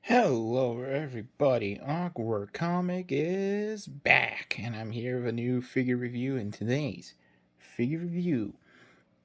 Hello, everybody. AwkwordComic is back, and I'm here with a new figure review. And today's figure review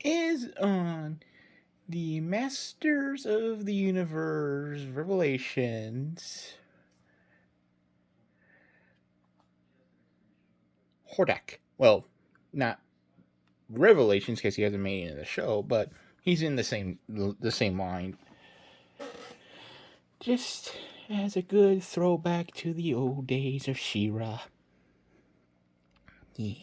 is on the Masters of the Universe Revelations Hordak. Well, not Revelations because he hasn't made it in the show, but he's in the same line. Just as a good throwback to the old days of She-Ra. Yeah.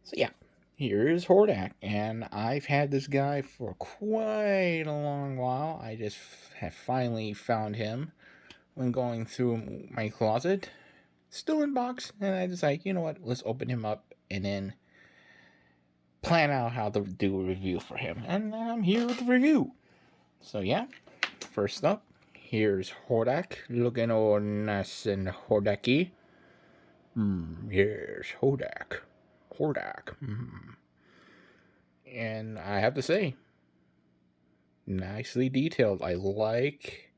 So yeah, here's Hordak, and I've had this guy for quite a long while. I just have finally found him when going through my closet, still in box, and I decided, you know what, let's open him up and then plan out how to do a review for him. And I'm here with the review. So yeah, first up, here's Hordak, looking all nice and Hordaky. Yes, Hordak. Hordak. And I have to say, nicely detailed. I like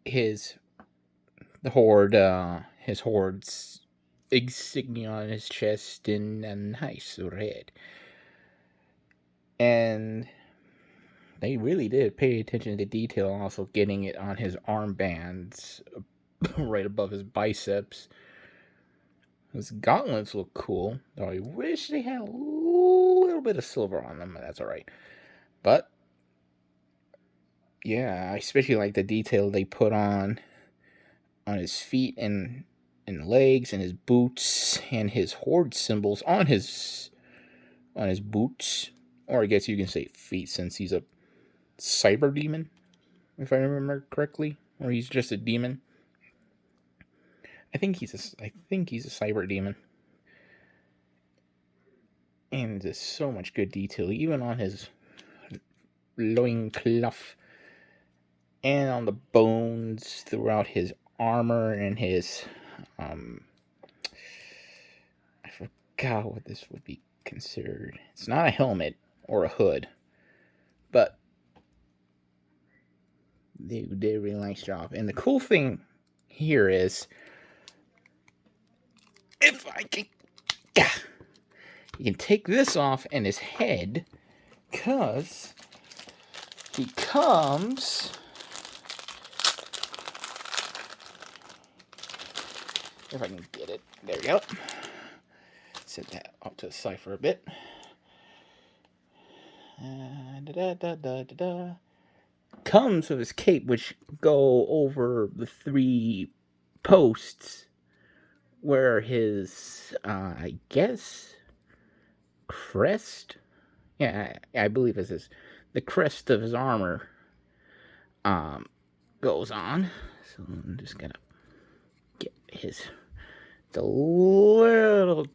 his horde's insignia on his chest in a nice red. And they really did pay attention to detail, also getting it on his armbands right above his biceps. His gauntlets look cool, though I wish they had a little bit of silver on them, but that's alright. But yeah, I especially like the detail they put on his feet and legs and his boots and his horde symbols on his boots, or I guess you can say feet since he's a cyber demon, if I remember correctly, or he's just a demon. I think he's a cyber demon. And there's so much good detail, even on his loincloth and on the bones throughout his armor and his I forgot what this would be considered. It's not a helmet or a hood, but they did a really nice job. And the cool thing here is, if I can, you can take this off and his head, cause he comes. If I can get it, there we go. Set that up to the side for a bit. Comes with his cape, which go over the 3 posts where his, I guess, crest. Yeah, I believe it's the crest of his armor goes on. So I'm just gonna get the little.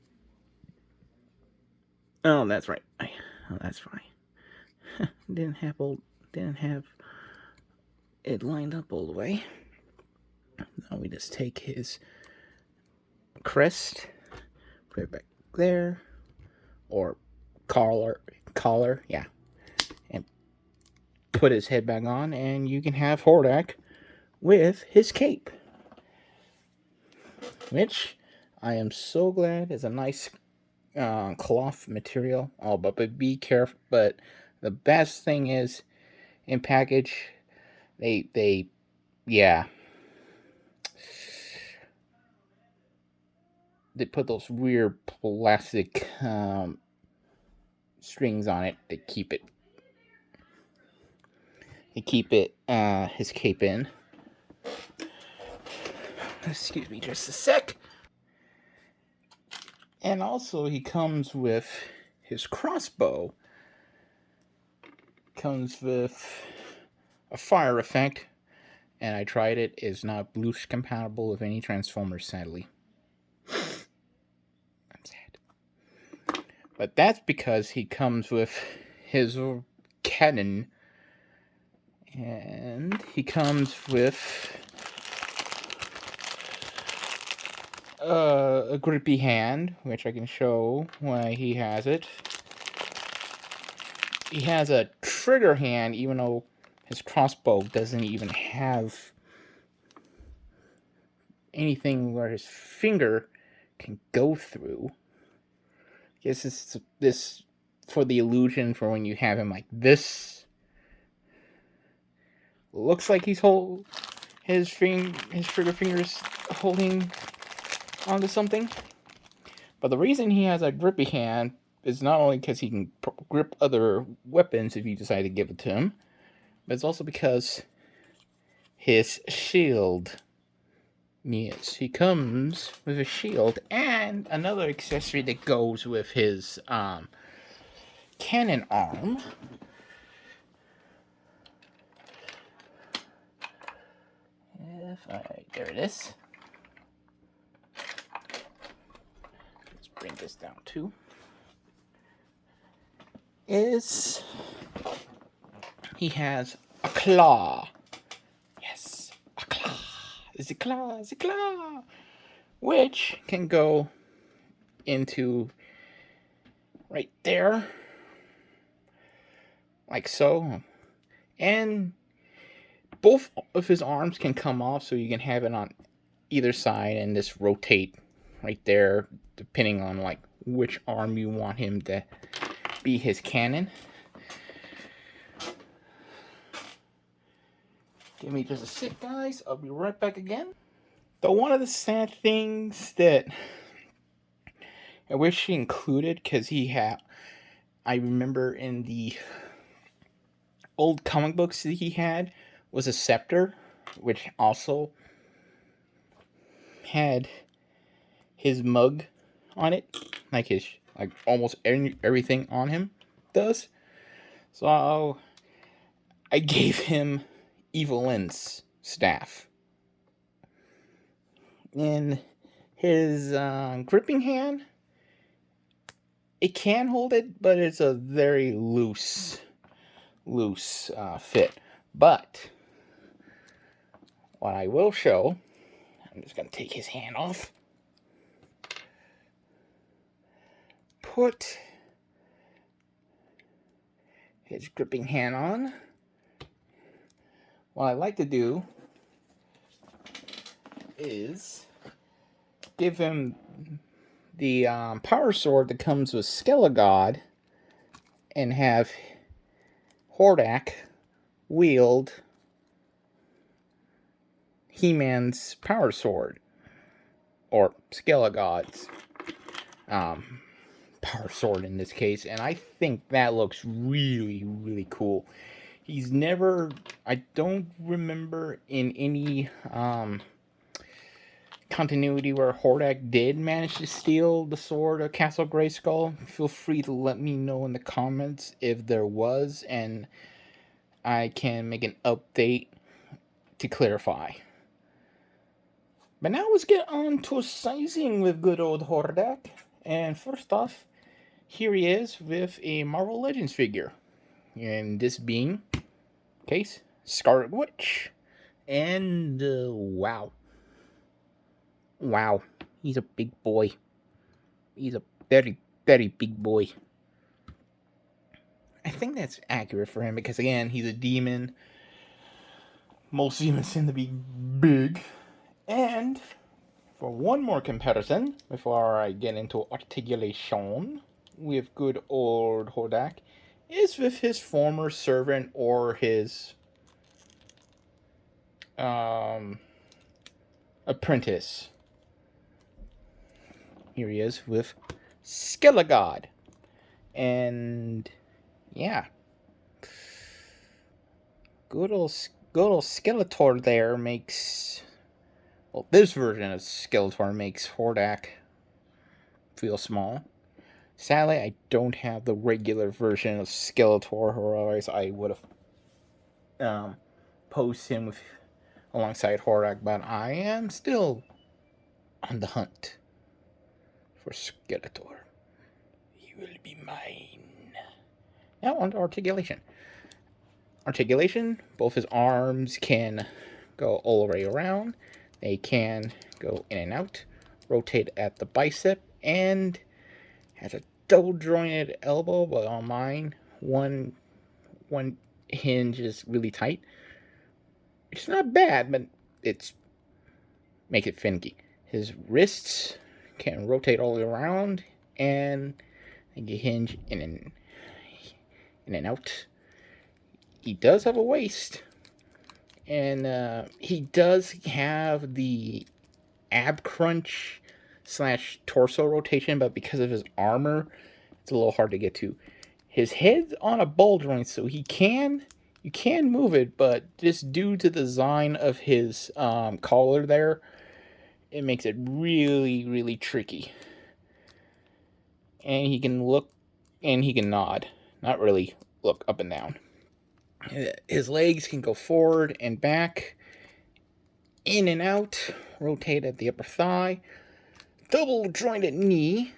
Oh, that's right. Oh, that's fine. didn't have it lined up all the way. Now we just take his crest, put it back there, or collar, yeah, and put his head back on, and you can have Hordak with his cape, which I am so glad is a nice cloth material. Oh, but be careful. But the best thing is, in package, they yeah, they put those weird plastic strings on it to keep it his cape in. Excuse me just a sec. And also he comes with his crossbow. Comes with a fire effect, and I tried it. It's not Bluetooth compatible with any Transformers, sadly. I'm sad. But that's because he comes with his cannon, and he comes with a grippy hand, which I can show why he has it. He has a trigger hand, even though his crossbow doesn't even have anything where his finger can go through. I guess this for the illusion for when you have him like this. Looks like he's his trigger fingers holding onto something. But the reason he has a grippy hand is not only because he can grip other weapons if you decide to give it to him, but it's also because his shield. Yes, he comes with a shield and another accessory that goes with his cannon arm. There it is. Let's bring this down too. He has a claw. Yes, a claw. It's a claw. Which can go into right there. Like so. And both of his arms can come off, so you can have it on either side and just rotate right there, depending on like which arm you want him to be his cannon. Give me just a sec, guys. I'll be right back again. Though one of the sad things that I wish he included, because I remember in the old comic books that he had, was a scepter, which also had his mug on it, like almost everything on him does. So I gave him Evelyn's staff. In his gripping hand, it can hold it, but it's a very loose fit. But what I will show, I'm just going to take his hand off. Put his gripping hand on. What I like to do is give him the power sword that comes with Skelegod and have Hordak wield He-Man's power sword, or Skelegod's power sword in this case, and I think that looks really, really cool. I don't remember in any continuity where Hordak did manage to steal the sword of Castle Grayskull. Feel free to let me know in the comments if there was, and I can make an update to clarify. But now let's get on to sizing with good old Hordak. And first off, here he is with a Marvel Legends figure. And this being, case, Scarlet Witch. And, wow. Wow, he's a big boy. He's a very, very big boy. I think that's accurate for him because, again, he's a demon. Most demons tend to be big. And for one more comparison, before I get into articulation with good old Hordak, is with his former servant or his apprentice. Here he is with Skelegod. And yeah, good old Skeletor there makes, well, this version of Skeletor makes Hordak feel small. Sadly, I don't have the regular version of Skeletor, or otherwise I would have posted him alongside Hordak, but I am still on the hunt for Skeletor. He will be mine. Now on to articulation. Both his arms can go all the way around. They can go in and out, rotate at the bicep, and has a double jointed elbow, but on mine, one hinge is really tight. It's not bad, but it's makes it finicky. His wrists can rotate all the way around, and you hinge in and out. He does have a waist, and he does have the ab crunch / torso rotation, but because of his armor, it's a little hard to get to. His head's on a ball joint, so you can move it, but just due to the design of his collar there, it makes it really, really tricky. And he can look and he can nod, not really look up and down. His legs can go forward and back, in and out, rotate at the upper thigh, double jointed knee,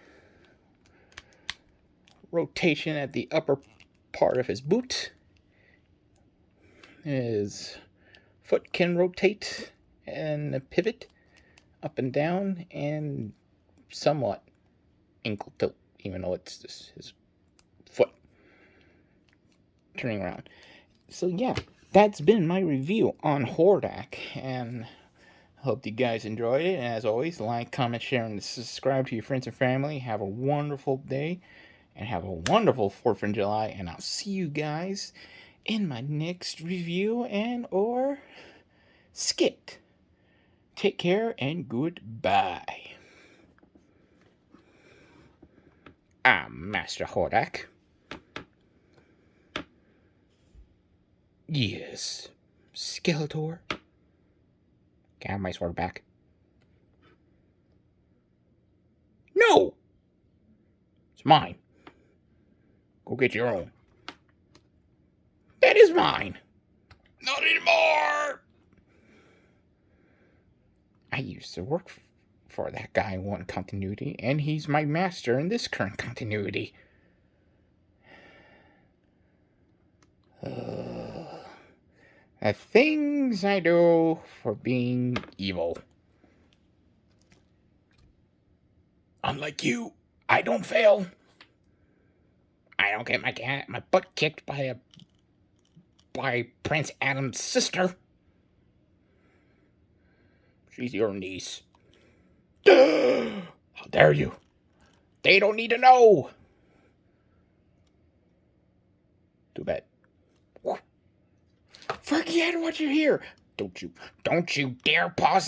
rotation at the upper part of his boot. His foot can rotate and pivot up and down and somewhat ankle tilt, even though it's just his foot turning around. So yeah, that's been my review on Hordak, and I hope you guys enjoyed it. And as always, like, comment, share, and subscribe to your friends and family. Have a wonderful day, and have a wonderful 4th of July, and I'll see you guys in my next review and or skit. Take care and goodbye. I'm Master Hordak. Yes, Skeletor. Can I have my sword back? No! It's mine. Go get your own. That is mine. Not anymore! I used to work for that guy in one continuity, and he's my master in this current continuity. The things I do for being evil. Unlike you, I don't fail. I don't get my butt kicked by Prince Adam's sister. She's your niece. How dare you? They don't need to know. Too bad. Forget what you hear. Don't you dare pause.